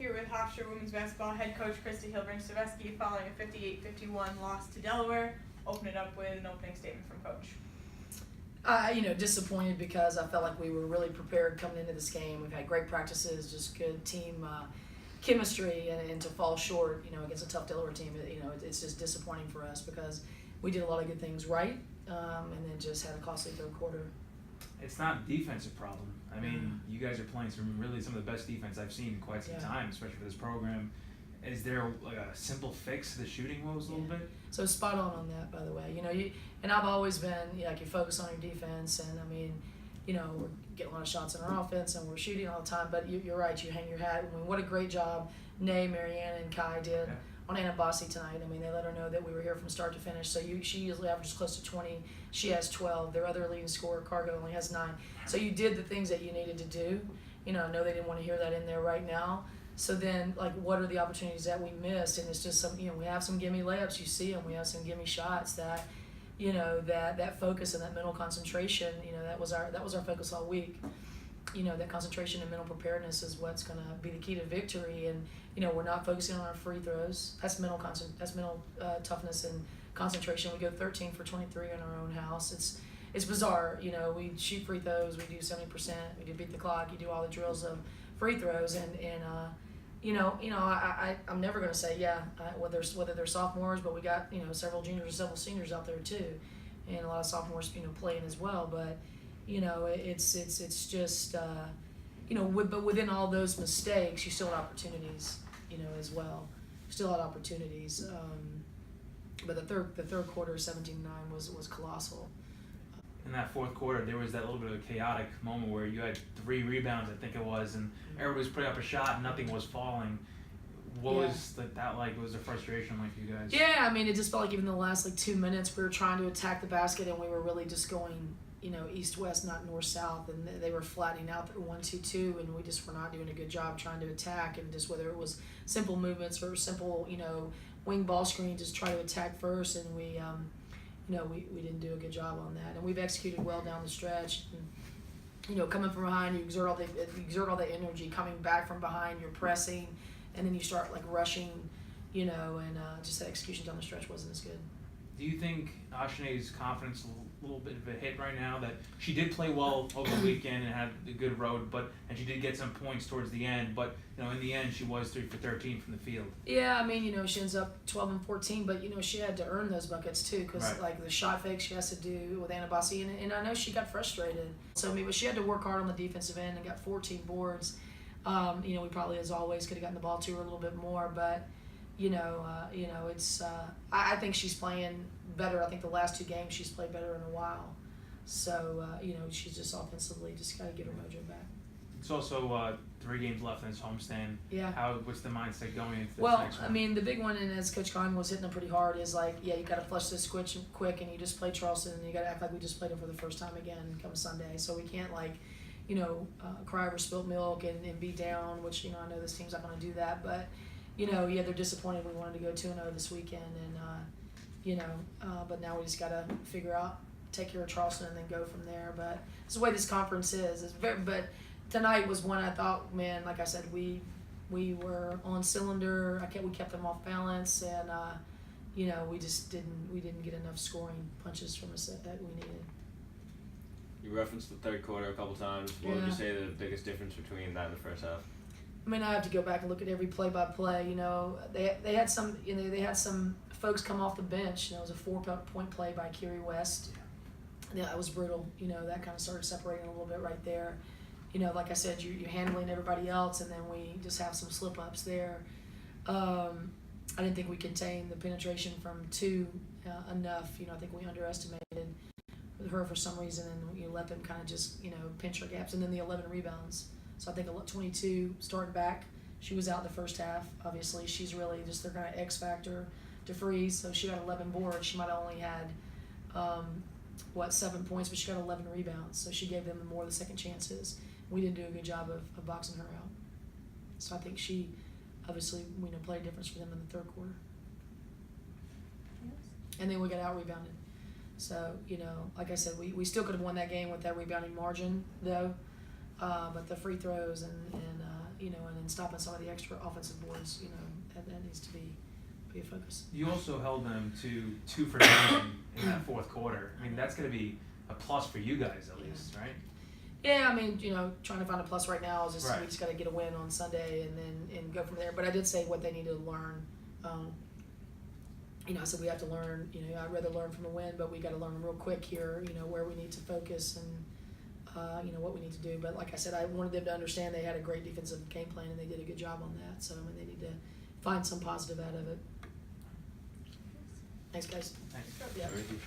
Here with Hofstra women's basketball head coach Krista Kilburn-Steveskey following a 58-51 loss to Delaware. Open it up with an opening statement from coach. Disappointed because I felt like we were really prepared coming into this game. We've had great practices, just good team chemistry, and to fall short, against a tough Delaware team, it's just disappointing for us because we did a lot of good things right, and then just had a costly third quarter. It's not a defensive problem. I mean, you guys are playing some of the best defense I've seen in quite some time, especially for this program. Is there like a simple fix to the shooting woes a little bit? So spot on that, by the way. And I've always been, you focus on your defense, and we're getting a lot of shots in our offense, and we're shooting all the time. But you're right, you hang your hat. I mean, what a great job Nay, Marianne, and Kai did on Anna Bossi tonight. I mean, they let her know that we were here from start to finish. So she usually averages close to 20. She has 12. Their other leading scorer, Cargo, only has 9. So you did the things that you needed to do. I know they didn't want to hear that in there right now. So then, what are the opportunities that we missed? And it's just we have some gimme layups. You see them. We have some gimme shots that, that focus and that mental concentration. That was our focus all week. That concentration and mental preparedness is what's going to be the key to victory. And we're not focusing on our free throws. That's mental toughness and concentration. We go 13 for 23 in our own house. It's bizarre. We shoot free throws. We do 70%. We do beat the clock. You do all the drills of free throws, and I'm never going to say whether they're sophomores, but we got several juniors and several seniors out there too, and a lot of sophomores playing as well. But it's just but within all those mistakes, you still had opportunities as well. Still had opportunities. But the third quarter, 17-9 was colossal. In that fourth quarter, there was that little bit of a chaotic moment where you had 3 rebounds, I think it was, and everybody was putting up a shot and nothing was falling. What was that like? What was the frustration like for you guys? Yeah, I mean, it just felt like even the last 2 minutes we were trying to attack the basket, and we were really just going east-west, not north-south, and they were flattening out their 1-2-2, and we just were not doing a good job trying to attack, and just whether it was simple movements or simple wing ball screen, just try to attack first, and we didn't do a good job on that. And we've executed well down the stretch. And, coming from behind, you exert all the energy. Coming back from behind, you're pressing, and then you start rushing, and just that execution down the stretch wasn't as good. Do you think Ashane's confidence a little bit of a hit right now? That she did play well over the weekend and had a good road, and she did get some points towards the end, but in the end she was 3 for 13 from the field. Yeah, I mean, she ends up 12 and 14, but she had to earn those buckets too, because the shot fake she has to do with Anna Bossi, and I know she got frustrated. So but she had to work hard on the defensive end and got 14 boards. We probably, as always, could have gotten the ball to her a little bit more, but it's. I think she's playing better. I think the last 2 games she's played better in a while. So she's just offensively just got to get her mojo back. It's also 3 games left in this homestand. Yeah. What's the mindset going into this next one? I mean, the big one, and as Coach Kahn was hitting them pretty hard, is you got to flush this quick, and you just play Charleston, and you got to act like we just played them for the first time again come Sunday. So we can't cry over spilt milk and be down, which I know this team's not going to do that, but. They're disappointed. We wanted to go 2-0 this weekend, and but now we just got to figure out, take care of Charleston, and then go from there. But it's the way this conference is. But tonight was one I thought, man, like I said, we were on cylinder. We kept them off balance, and we just didn't get enough scoring punches from us that we needed. You referenced the third quarter a couple times. What would you say the biggest difference between that and the first half? I mean, I have to go back and look at every play-by-play. They had some. They had some folks come off the bench. It was a 4-point play by Kiri West. Yeah, that was brutal. That kind of started separating a little bit right there. Like I said, you're handling everybody else, and then we just have some slip-ups there. I didn't think we contained the penetration from 2 enough. I think we underestimated her for some reason, and you let them kind of just pinch our gaps, and then the 11 rebounds. So I think 22 starting back. She was out the first half. Obviously, she's really just their kind of X factor to freeze. So she got 11 boards. She might have only had 7 points, but she got 11 rebounds. So she gave them more of the second chances. We didn't do a good job of boxing her out. So I think she obviously played a difference for them in the third quarter. And then we got out rebounded. So like I said, we still could have won that game with that rebounding margin though. But the free throws and then stopping some of the extra offensive boards, that needs to be a focus. You also held them to 2 for 9 in that fourth quarter. I mean, that's going to be a plus for you guys at least, right? Yeah, I mean, trying to find a plus right now is just Right. we just got to get a win on Sunday and go from there. But I did say what they need to learn. I said we have to learn. I'd rather learn from a win, but we got to learn real quick here. Where we need to focus and what we need to do. But like I said, I wanted them to understand they had a great defensive game plan and they did a good job on that. So they need to find some positive out of it. Thanks, guys. Thanks. Yeah. Thank you.